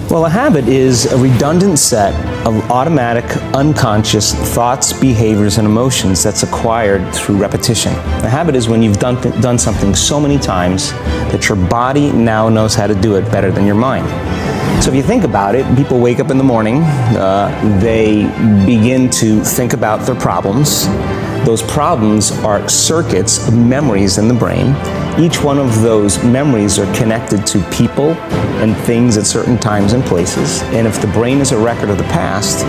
Well, a habit is a redundant set of automatic, unconscious thoughts, behaviors, and emotions that's acquired through repetition. A habit is when you've done something so many times that your body now knows how to do it better than your mind. So if you think about it, people wake up in the morning, they begin to think about their problems. Those problems are circuits of memories in the brain. Each one of those memories are connected to people and things at certain times and places. And if the brain is a record of the past,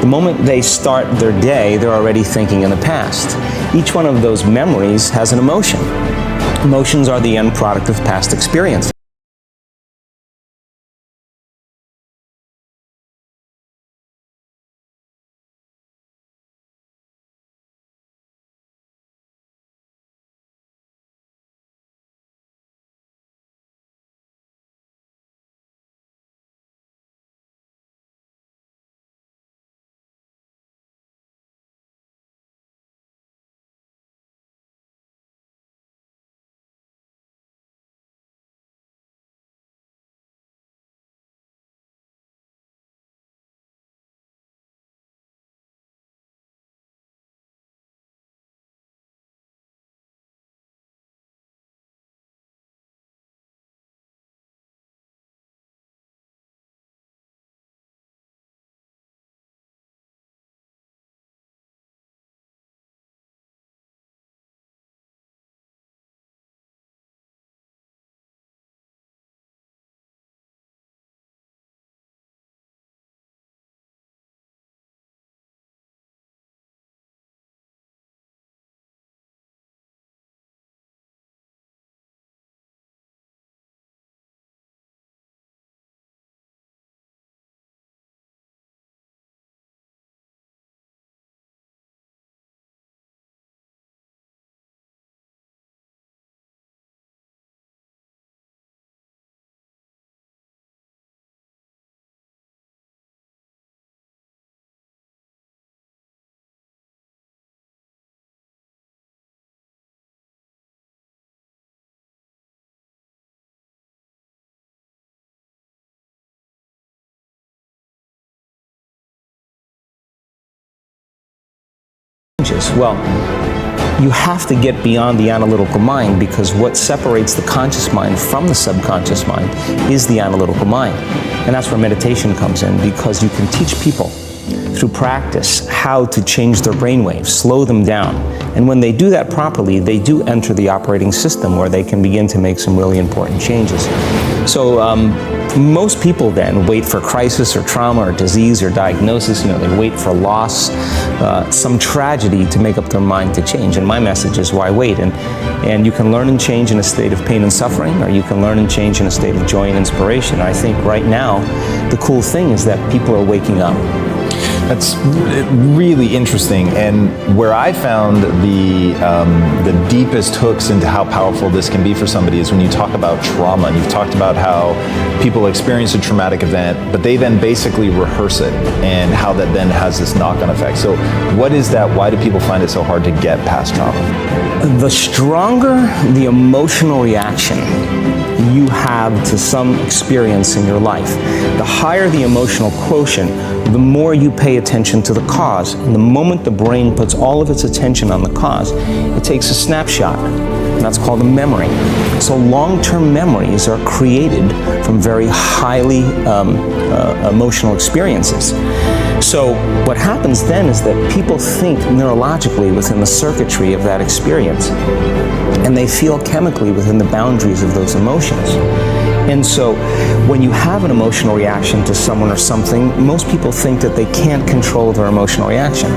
the moment they start their day, they're already thinking in the past. Each one of those memories has an emotion. Emotions are the end product of past experience. Well, you have to get beyond the analytical mind, because what separates the conscious mind from the subconscious mind is the analytical mind. And that's where meditation comes in, because you can teach people through practice how to change their brainwaves, slow them down. And when they do that properly, they do enter the operating system where they can begin to make some really important changes. So most people then wait for crisis or trauma or disease or diagnosis. They wait for loss, some tragedy to make up their mind to change. And my message is, why wait? And you can learn and change in a state of pain and suffering, or you can learn and change in a state of joy and inspiration. And I think right now, the cool thing is that people are waking up. That's really interesting, and where I found the deepest hooks into how powerful this can be for somebody is when you talk about trauma, and you've talked about how people experience a traumatic event, but they then basically rehearse it, and how that then has this knock-on effect. So what is that? Why do people find it so hard to get past trauma? The stronger the emotional reaction you have to some experience in your life, the higher the emotional quotient, the more you pay attention to the cause. And the moment the brain puts all of its attention on the cause, it takes a snapshot. And that's called a memory. So long-term memories are created from very highly emotional experiences. So what happens then is that people think neurologically within the circuitry of that experience, and they feel chemically within the boundaries of those emotions. And so when you have an emotional reaction to someone or something, most people think that they can't control their emotional reaction.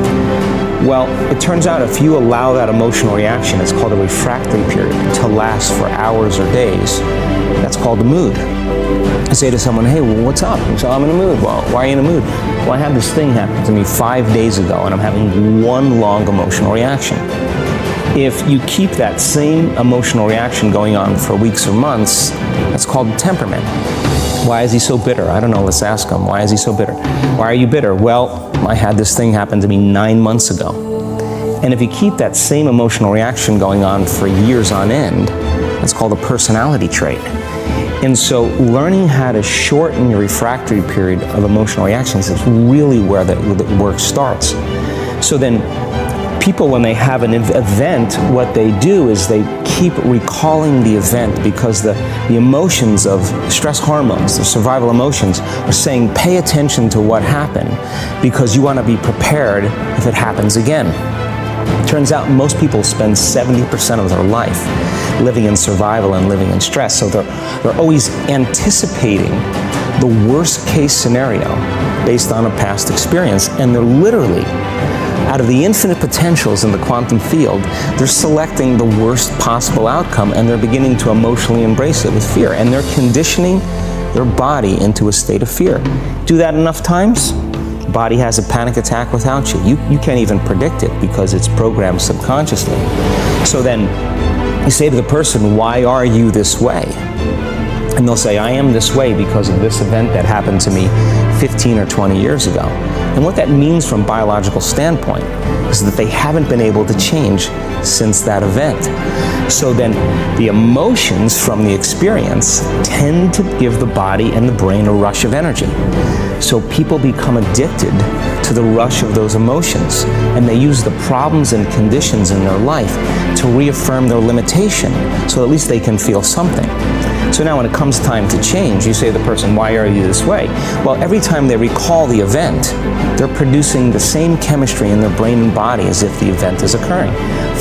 Well, it turns out if you allow that emotional reaction, it's called a refractory period, to last for hours or days, that's called a mood. I say to someone, hey, well, what's up? And so, I'm in a mood. Well, why are you in a mood? Well, I had this thing happen to me 5 days ago, and I'm having one long emotional reaction. If you keep that same emotional reaction going on for weeks or months, that's called temperament. Why is he so bitter? I don't know, let's ask him. Why is he so bitter? Why are you bitter? Well, I had this thing happen to me 9 months ago. And if you keep that same emotional reaction going on for years on end, that's called a personality trait. And so learning how to shorten your refractory period of emotional reactions is really where the work starts. So then people, when they have an event, what they do is they keep recalling the event because the emotions of stress hormones, the survival emotions, are saying pay attention to what happened because you want to be prepared if it happens again. Turns out most people spend 70% of their life living in survival and living in stress. So they're always anticipating the worst case scenario based on a past experience. And they're literally, out of the infinite potentials in the quantum field, they're selecting the worst possible outcome and they're beginning to emotionally embrace it with fear. And they're conditioning their body into a state of fear. Do that enough times, body has a panic attack without you. You can't even predict it because it's programmed subconsciously. So then you say to the person, why are you this way? And they'll say, I am this way because of this event that happened to me 15 or 20 years ago. And what that means from a biological standpoint is that they haven't been able to change since that event. So then the emotions from the experience tend to give the body and the brain a rush of energy. So people become addicted to the rush of those emotions, and they use the problems and conditions in their life to reaffirm their limitation, so at least they can feel something. So now when it comes time to change, you say to the person, why are you this way? Well, every time they recall the event, they're producing the same chemistry in their brain and body as if the event is occurring,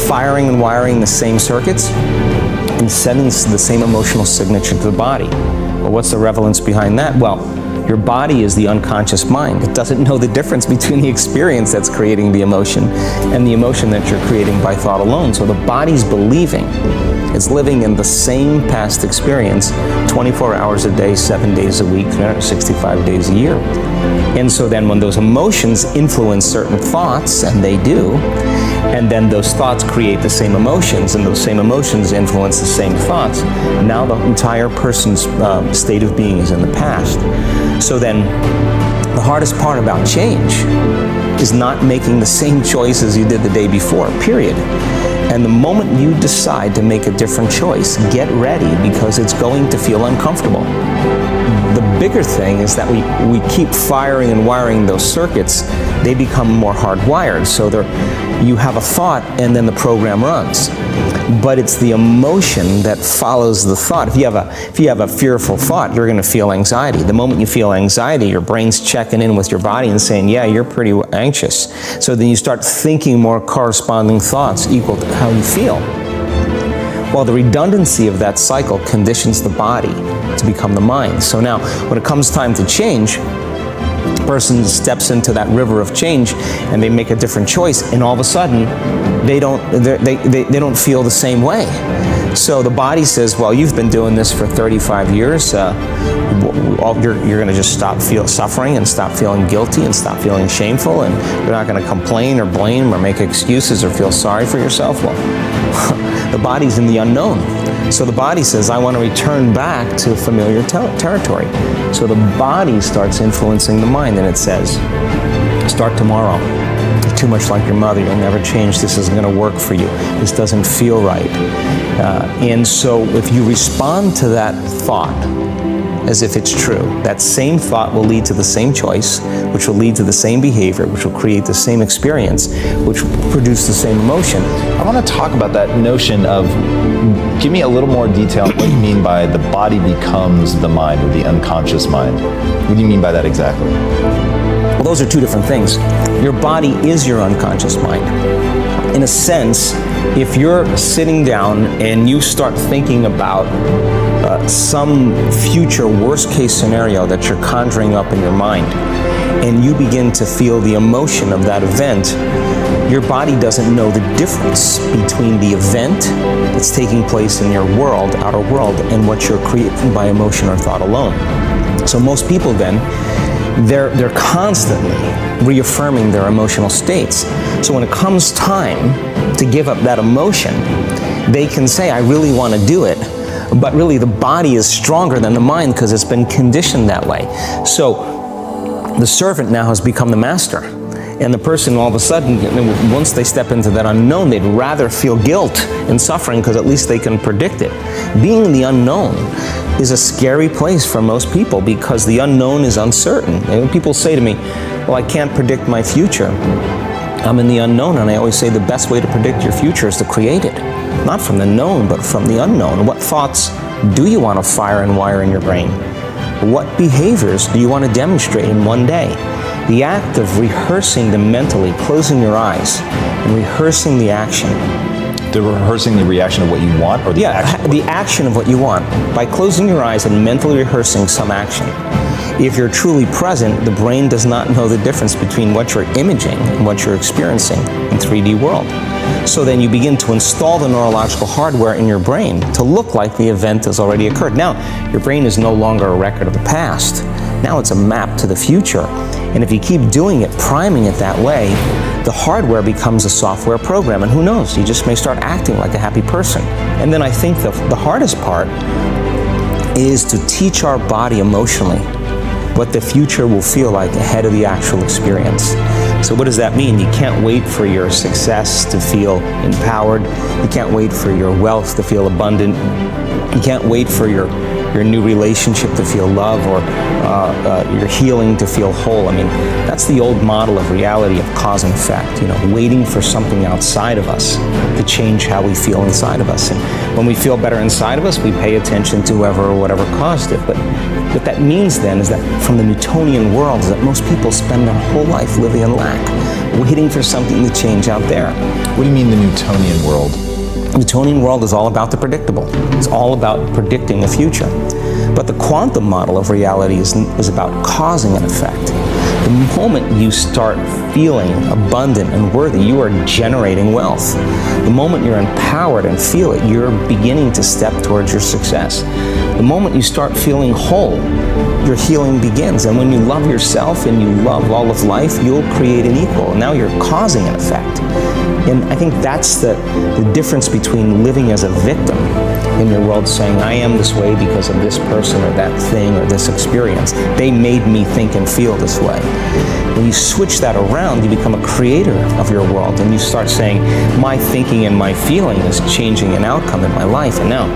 firing and wiring the same circuits and sending the same emotional signature to the body. Well, what's the relevance behind that? Well, your body is the unconscious mind. It doesn't know the difference between the experience that's creating the emotion and the emotion that you're creating by thought alone. So the body's believing it's living in the same past experience 24 hours a day, 7 days a week, 365 days a year. And so then when those emotions influence certain thoughts, and they do, and then those thoughts create the same emotions, and those same emotions influence the same thoughts, now the entire person's state of being is in the past. So then the hardest part about change is not making the same choices you did the day before, period. And the moment you decide to make a different choice, get ready because it's going to feel uncomfortable. The bigger thing is that we keep firing and wiring those circuits. They become more hardwired. So you have a thought and then the program runs. But it's the emotion that follows the thought. If you have a fearful thought, you're going to feel anxiety. The moment you feel anxiety, your brain's checking in with your body and saying, yeah, you're pretty anxious. So then you start thinking more corresponding thoughts equal to how you feel. Well, the redundancy of that cycle conditions the body to become the mind. So now, when it comes time to change, the person steps into that river of change and they make a different choice, and all of a sudden they don't feel the same way. So the body says, well, you've been doing this for 35 years, you're going to just stop suffering and stop feeling guilty and stop feeling shameful, and you're not going to complain or blame or make excuses or feel sorry for yourself. Well, the body's in the unknown. So the body says, I want to return back to familiar territory. So the body starts influencing the mind, and it says, start tomorrow. You're too much like your mother. You'll never change. This isn't going to work for you. This doesn't feel right. And so if you respond to that thought as if it's true, that same thought will lead to the same choice, which will lead to the same behavior, which will create the same experience, which will produce the same emotion. I want to talk about that notion of, give me a little more detail on what you mean by the body becomes the mind, or the unconscious mind. What do you mean by that exactly? Well, those are two different things. Your body is your unconscious mind. In a sense, if you're sitting down and you start thinking about some future worst case scenario that you're conjuring up in your mind, and you begin to feel the emotion of that event, your body doesn't know the difference between the event that's taking place in your world, outer world, and what you're creating by emotion or thought alone. So most people then, they're constantly reaffirming their emotional states. So when it comes time to give up that emotion, they can say, I really want to do it, but really the body is stronger than the mind because it's been conditioned that way. So the servant now has become the master. And the person all of a sudden, once they step into that unknown, they'd rather feel guilt and suffering because at least they can predict it. Being the unknown is a scary place for most people because the unknown is uncertain. And when people say to me, well, I can't predict my future, I'm in the unknown, and I always say the best way to predict your future is to create it. Not from the known, but from the unknown. What thoughts do you want to fire and wire in your brain? What behaviors do you want to demonstrate in one day? The act of rehearsing them mentally, closing your eyes, and rehearsing the action. Rehearsing the reaction of what you want, or the action? The action of what you want. By closing your eyes and mentally rehearsing some action. If you're truly present, the brain does not know the difference between what you're imaging and what you're experiencing in 3D world. So then you begin to install the neurological hardware in your brain to look like the event has already occurred. Now, your brain is no longer a record of the past. Now it's a map to the future. And if you keep doing it, priming it that way, the hardware becomes a software program. And who knows, you just may start acting like a happy person. And then I think the hardest part is to teach our body emotionally what the future will feel like ahead of the actual experience. So what does that mean? You can't wait for your success to feel empowered. You can't wait for your wealth to feel abundant. You can't wait for your new relationship to feel love, or your healing to feel whole. I mean, that's the old model of reality of cause and effect, waiting for something outside of us to change how we feel inside of us. And when we feel better inside of us, we pay attention to whoever or whatever caused it. But what that means then is that from the Newtonian world is that most people spend their whole life living in lack, waiting for something to change out there. What do you mean the Newtonian world? The Newtonian world is all about the predictable. It's all about predicting the future. But the quantum model of reality is about causing an effect. The moment you start feeling abundant and worthy, you are generating wealth. The moment you're empowered and feel it, you're beginning to step towards your success. The moment you start feeling whole, your healing begins. And when you love yourself and you love all of life, you'll create an equal. Now you're causing an effect. And I think that's the difference between living as a victim in your world, saying, I am this way because of this person or that thing or this experience. They made me think and feel this way. When you switch that around, you become a creator of your world, and you start saying, my thinking and my feeling is changing an outcome in my life. And now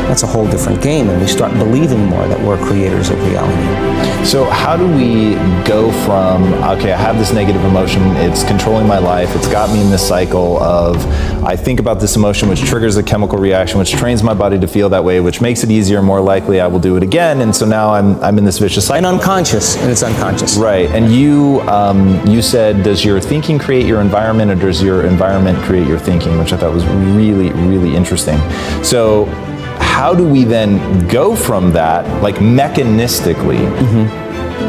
that's a whole different game, and we start believing more that we're creators of reality. So how do we go from, okay, I have this negative emotion, it's controlling my life, it's got me in this cycle of, I think about this emotion, which triggers a chemical reaction, which trains my body to feel that way, which makes it easier, more likely I will do it again, and so now I'm in this vicious cycle. And unconscious, and it's unconscious. Right, and you said, does your thinking create your environment, or does your environment create your thinking, which I thought was really, really interesting. So how do we then go from that, like mechanistically,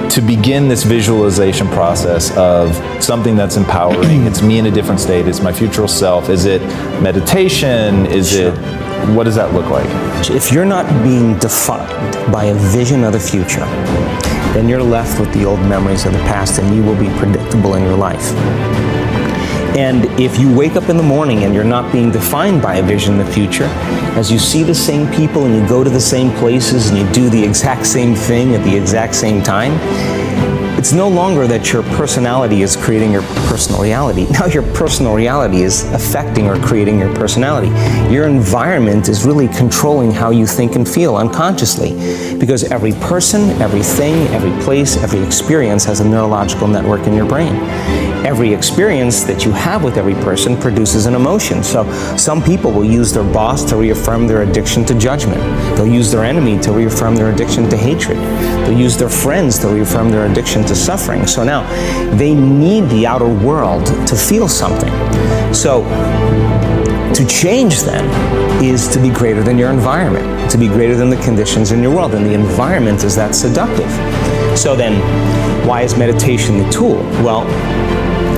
to begin this visualization process of something that's empowering? It's me in a different state, it's my future self. Is it meditation? Is it, what does that look like? If you're not being defined by a vision of the future, then you're left with the old memories of the past, and you will be predictable in your life. And if you wake up in the morning and you're not being defined by a vision of the future, as you see the same people and you go to the same places and you do the exact same thing at the exact same time, it's no longer that your personality is creating your personal reality. Now your personal reality is affecting or creating your personality. Your environment is really controlling how you think and feel unconsciously, because every person, everything, every place, every experience has a neurological network in your brain. Every experience that you have with every person produces an emotion. So some people will use their boss to reaffirm their addiction to judgment. They'll use their enemy to reaffirm their addiction to hatred. They'll use their friends to reaffirm their addiction to suffering. So now they need the outer world to feel something. So to change then is to be greater than your environment, to be greater than the conditions in your world. And the environment is that seductive. So then why is meditation the tool? Well,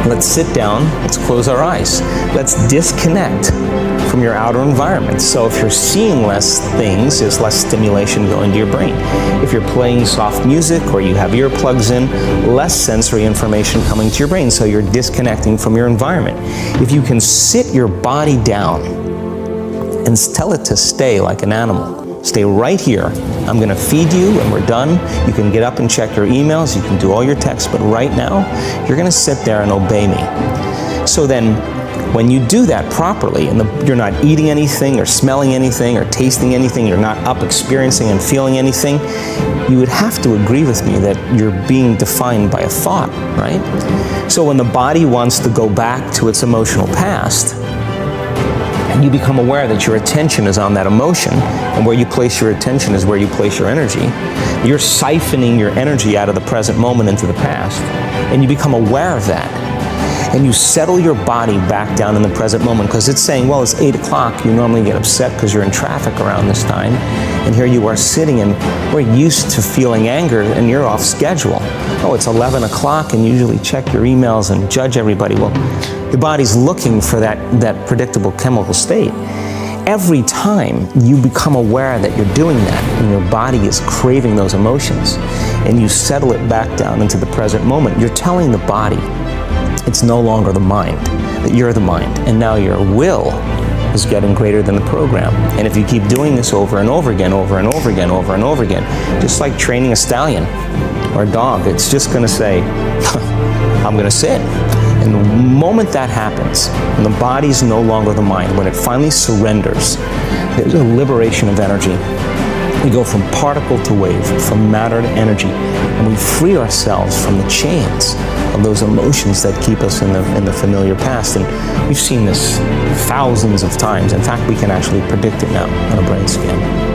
let's sit down, let's close our eyes. Let's disconnect from your outer environment. So if you're seeing less things, there's less stimulation going to your brain. If you're playing soft music or you have earplugs in, less sensory information coming to your brain, so you're disconnecting from your environment. If you can sit your body down and tell it to stay like an animal, stay right here. I'm going to feed you and we're done. You can get up and check your emails. You can do all your texts. But right now, you're going to sit there and obey me. So then, When you do that properly, and you're not eating anything or smelling anything or tasting anything, you're not up experiencing and feeling anything, you would have to agree with me that you're being defined by a thought, right? So when the body wants to go back to its emotional past, and you become aware that your attention is on that emotion, and where you place your attention is where you place your energy, you're siphoning your energy out of the present moment into the past, and you become aware of that. And you settle your body back down in the present moment, because it's saying, well, it's 8 o'clock, you normally get upset because you're in traffic around this time, and here you are sitting, and we're used to feeling anger, and you're off schedule. Oh, it's 11 o'clock, and you usually check your emails and judge everybody. Well, the body's looking for that predictable chemical state. Every time you become aware that you're doing that, and your body is craving those emotions, and you settle it back down into the present moment, you're telling the body, it's no longer the mind, that you're the mind, and now your will is getting greater than the program. And if you keep doing this over and over again, over and over again, over and over again, just like training a stallion or a dog, it's just going to say, I'm going to sit. And the moment that happens, and the body's no longer the mind, when it finally surrenders, there's a liberation of energy. We go from particle to wave, from matter to energy, and we free ourselves from the chains of those emotions that keep us in the familiar past. And we've seen this thousands of times. In fact, we can actually predict it now on a brain scan.